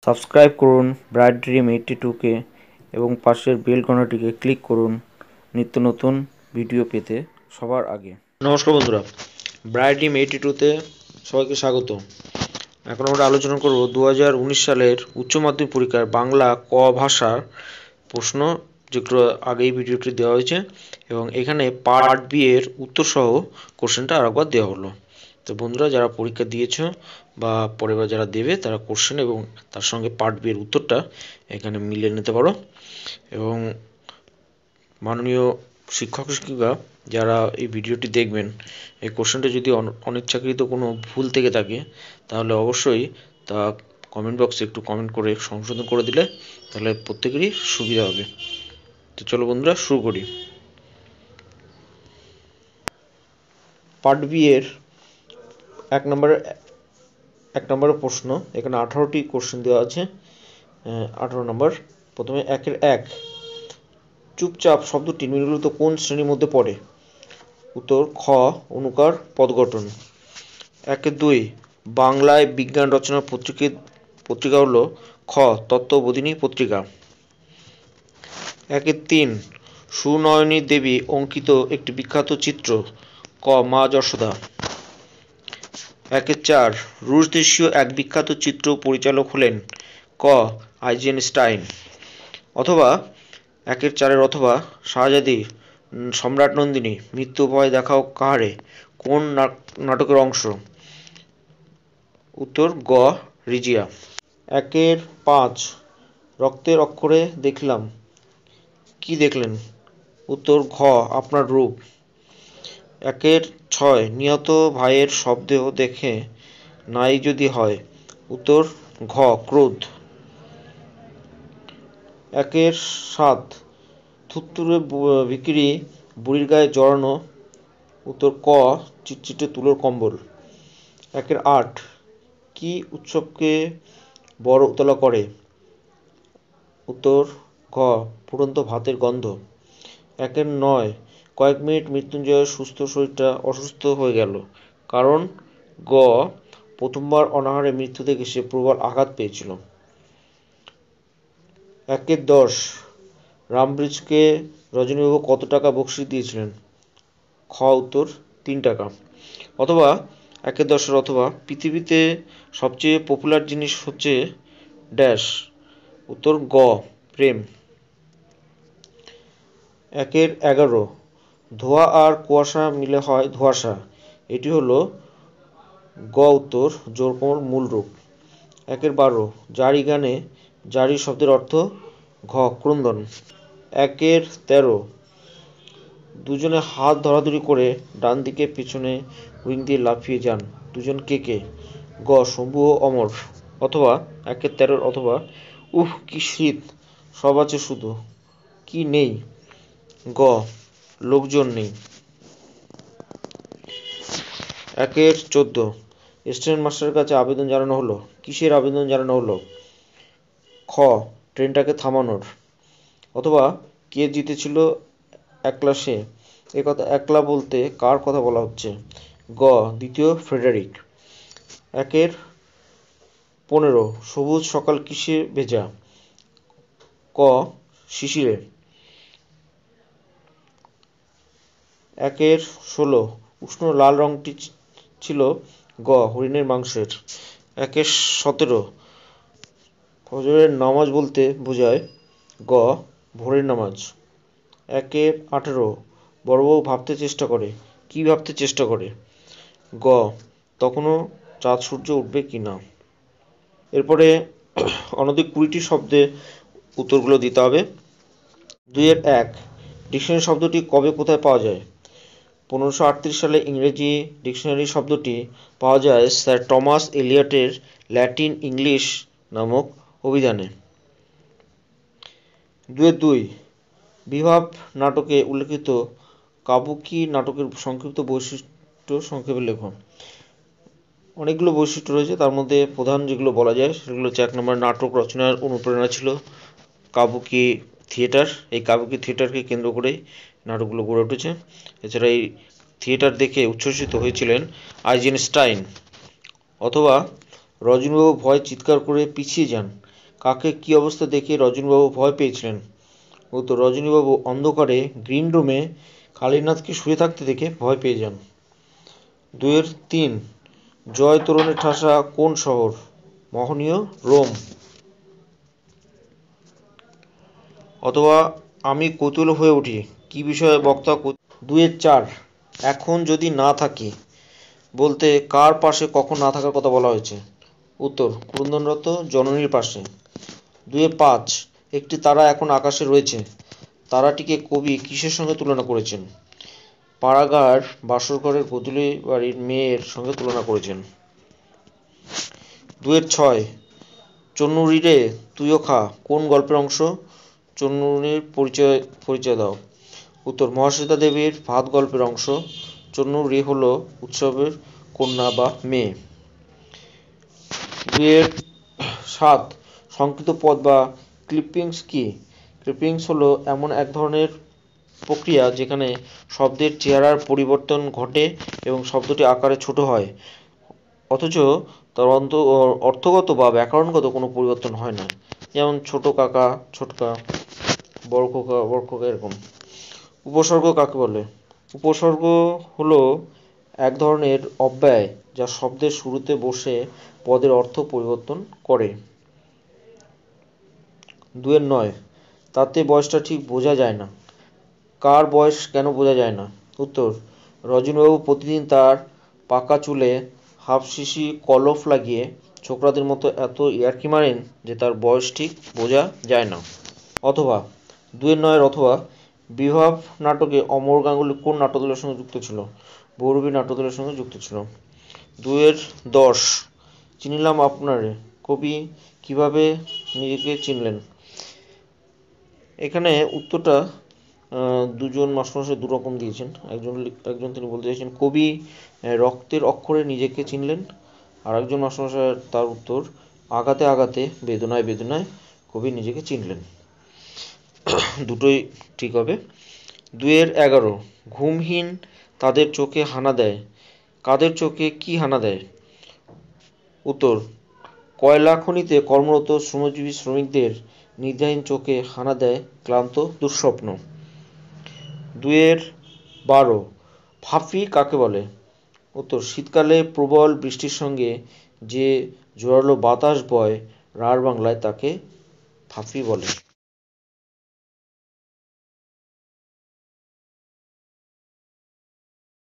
Subscribe করুন bright dream 82কে এবং পাশের বেল ঘন্টাটিকে ক্লিক করুন নিত্য নতুন ভিডিও পেতে সবার আগে। নমস্কার বন্ধুরা, ব্রাইট ড্রিম 82তে সবাইকে স্বাগত। এখন আমরা আলোচনা করব 2019 সালের উচ্চ মাধ্যমিক পরীক্ষার বাংলা ক ভাষার প্রশ্ন, যেগুলো আগেই ভিডিওটি দেওয়া হয়েছে, এবং এখানে পার্ট বি এর উত্তর সহ কোশ্চেনটা আরেকবার দেওয়া হলো। তো বন্ধুরা, যারা পরীক্ষা দিয়েছো বা পরেরবার যারা দেবে, তারা কোশ্চেন এবং তার সঙ্গে পার্ট বি এর উত্তরটা এখানে মিলিয়ে নিতে পারো। এবং মাননীয় শিক্ষক শিক্ষিকা যারা এই ভিডিওটি দেখবেন, এই কোশ্চেনটা যদি অনিচ্ছাকৃত কোনো ভুল থেকে থাকে, তাহলে অবশ্যই তা কমেন্ট বক্সে একটু কমেন্ট করে সংশোধন করে দিলে তাহলে প্রত্যেকেরই সুবিধা হবে। তো চলো বন্ধুরা, শুরু করি। পার্ট বি এর এক নম্বরের প্রশ্ন। এখানে 18টি কোশ্চেন দেওয়া আছে। 18 নম্বর। প্রথমে 1-1, চুপচাপ শব্দটি নিম্নলিখিত কোন শ্রেণীর মধ্যে পড়ে? উত্তর খ, অনুকার পদগঠন। 1-2, বাংলায় বিজ্ঞান রচনার পত্রিকা হলো খ, তত্ত্ববোধিনী পত্রিকা। 1-3, সুনয়নী দেবী অঙ্কিত একটি বিখ্যাত চিত্র ক, মা যশোদা। 1-4, রুশ দেশীয় এক বিখ্যাত চিত্র পরিচালক হলেন ক, আইজেনস্টাইন। অথবা 1-4 অথবা শাহজাদি সম্রাট নন্দিনী মৃত্যু ভয় দেখাও কাহারে কোন নাটকের অংশ? উত্তর গ, রিজিয়া। 1-5, রক্তের অক্ষরে দেখলাম, কি দেখলেন? উত্তর ঘ, আপনার রূপ। 1-6, নিহত ভাইয়ের শবদেহ দেখে নাই যদি হয়? উত্তর ঘ, ক্রোধ। 1-7, থুতথুরে ভিখিরি বুড়ির গায়ে জড়ানো? উত্তর ক, চিটচিটে তুলোর কম্বল। 1-8, কি উৎসবকে বড় উতলা করে? উত্তর ঘ, ফুটন্ত ভাতের গন্ধ। 1-9, কয়েক মিনিট মৃত্যুঞ্জয়ের সুস্থ শরীরটা অসুস্থ হয়ে গেল কারণ? গ, প্রথমবার অনাহারে মৃত্যু থেকে সে প্রবল আঘাত পেয়েছিল। 1-10, রামব্রিজকে রজনীবাবু কত টাকা বকশিশ দিয়েছিলেন? খ, উত্তর 3 টাকা। অথবা 1-10 অথবা পৃথিবীতে সবচেয়ে পপুলার জিনিস হচ্ছে ড্যাশ? উত্তর গ, প্রেম। 1-11, ধোঁয়া আর কুয়াশা মিলে হয় ধোঁয়াশা, এটি হলো গ, উত্তর জোড়কোমল মূল রূপ। 1-12, জারি গানে জারি শব্দের অর্থ? ঘ, ক্রন্দন। 1-13, দুজনে হাত ধরাধরি করে ডান দিকে পেছনে উইং দিয়ে লাফিয়ে যান, দুজন কে কে? গ, শম্ভু ও অমর। অথবা 1-13 অথবা উহ কি শীত, সব আছে শুধু কি নেই? গ, লোকজন নেই। 1-14, স্টেশন মাস্টারের কাছে আবেদন জানানো হলো, কিসের আবেদন জানানো হলো? খ, ট্রেনটাকে থামানোর। অথবা কে জিতেছিল একলা সে, একথা একলা বলতে কার কথা বলা হচ্ছে? গ, দ্বিতীয় ফ্রেডারিক। 1-15, সবুজ সকাল কিসে ভেজা? ক, শিশিরে। 1-16, উষ্ণ লাল রঙটি ছিল? গ, হরিণের মাংসের। 1-17, ফজরের নামাজ বলতে বোঝায়? গ, ভোরের নামাজ। 1-18, বড়োবউ ভাবতে চেষ্টা করে, কি ভাবতে চেষ্টা করে? গ, তখনও চাঁদ সূর্য উঠবে কি না। এরপরে অনধিক 20টি শব্দে উত্তরগুলো দিতে হবে। 2-1, ডিকশনারি শব্দটি কবে কোথায় পাওয়া যায়? 1538 সালে ইংরেজি ডিকশনারি শব্দটি পাওয়া যায় স্যার টমাস এলিয়টের ল্যাটিন ইংলিশ নামক অভিধানে। 2-2, বিভাব নাটকে উল্লেখিত কাবুকি নাটকের সংক্ষিপ্ত বৈশিষ্ট্য সংক্ষেপে লেখো। অনেকগুলো বৈশিষ্ট্য রয়েছে, তার মধ্যে প্রধান যেগুলো বলা যায় সেগুলো হচ্ছে: 1 নম্বর, নাটক রচনার অনুপ্রেরণা ছিল কাবুকি থিয়েটার। এই কাবুকি থিয়েটারকে কেন্দ্র করেই নাটকগুলো গড়ে উঠেছে। এছাড়া এই থিয়েটার দেখে উচ্ছ্বসিত হয়েছিলেন আইজেনস্টাইন। অথবা রজনীবাবু ভয়ে চিৎকার করে পিছিয়ে যান, কাকে কি অবস্থা দেখে রজনীবাবু ভয় পেয়েছিলেন? উত্তর, রজনীবাবু অন্ধকারে গ্রিন রুমে কালীনাথকে শুয়ে থাকতে দেখে ভয় পেয়ে যান। 2-3 জয় তোরণের ঠাসা কোন শহর? মোহনীয় রোম। অথবা আমি কৌতূহল হয়ে উঠি কি বিষয়ে বক্তা 2-4 এখন যদি না থাকি বলতে কার পাশে কখন না থাকার কথা বলা হয়েছে? উত্তর, ক্রন্দনরত জননীর পাশে। 2-5 একটি তারা এখন আকাশে রয়েছে, তারাটিকে কবি কিসের সঙ্গে তুলনা করেছেন? পাড়াগার বাসরঘরের গোধূলি বাড়ির মেয়ের সঙ্গে তুলনা করেছেন। 2-6 চন্নুরি রে তুইও খা কোন গল্পের অংশ? চন্নুরির পরিচয় দাও। উত্তর, মহাশ্বেতা দেবীর ভাত গল্পের অংশ। চন্নুরি হল উৎসবের কন্যা বা মেয়ে। 2-7 সংকৃত পদ বা ক্লিপিংস কি? ক্লিপিংস হল এমন এক ধরনের প্রক্রিয়া যেখানে শব্দের চেহারার পরিবর্তন ঘটে এবং শব্দটি আকারে ছোট হয়, অথচ তার অর্থগত বা ব্যাকরণগত কোনো পরিবর্তন হয় না। যেমন ছোট কাকা, ছোটকা, বড় খোকা, বড় খোকা, এরকম। উপসর্গ কাকে বলে? উপসর্গ হলো এক ধরনের অব্যয় যা শব্দের শুরুতে বসে পদের অর্থ পরিবর্তন করে। 2-9 তাতে বয়সটা ঠিক বোঝা যায় না, কার বয়স কেন বোঝা যায় না? উত্তর, রজনীবাবু প্রতিদিন তার পাকা চুলে হাফশিশি কলফ লাগিয়ে ছোকরাদের মতো এত ইয়ার্কি মারেন যে তার বয়স ঠিক বোঝা যায় না। অথবা 2-9 অথবা বিভাব নাটকে অমর গাঙ্গুলি কোন নাট্যদলের সঙ্গে যুক্ত ছিল? বহুরূপী নাট্যদলের সঙ্গে যুক্ত ছিল। 2-10 চিনিলাম আপনারে কবি কিভাবে নিজেকে চিনলেন? এখানে উত্তরটা দুজন মাস্টারমশাই দুরকম দিয়েছেন। একজন তিনি বলতে চাইছেন কবি রক্তের অক্ষরে নিজেকে চিনলেন, আর একজন মাস্টারমশাই তার উত্তর আঘাতে আঘাতে বেদনায় বেদনায় কবি নিজেকে চিনলেন। দুটোই ঠিক হবে। 2-11 ঘুমহীন তাদের চোখে হানা দেয়, কাদের চোখে কি হানা দেয়? উত্তর, কয়লা খনিতে কর্মরত শ্রমজীবী শ্রমিকদের নিদ্রাহীন চোখে হানা দেয় ক্লান্ত দুঃস্বপ্ন। 2-12 ফাঁফি কাকে বলে? উত্তর, শীতকালে প্রবল বৃষ্টির সঙ্গে যে জোরালো বাতাস বয় রাঢ় বাংলায় তাকে ফাঁফি বলে।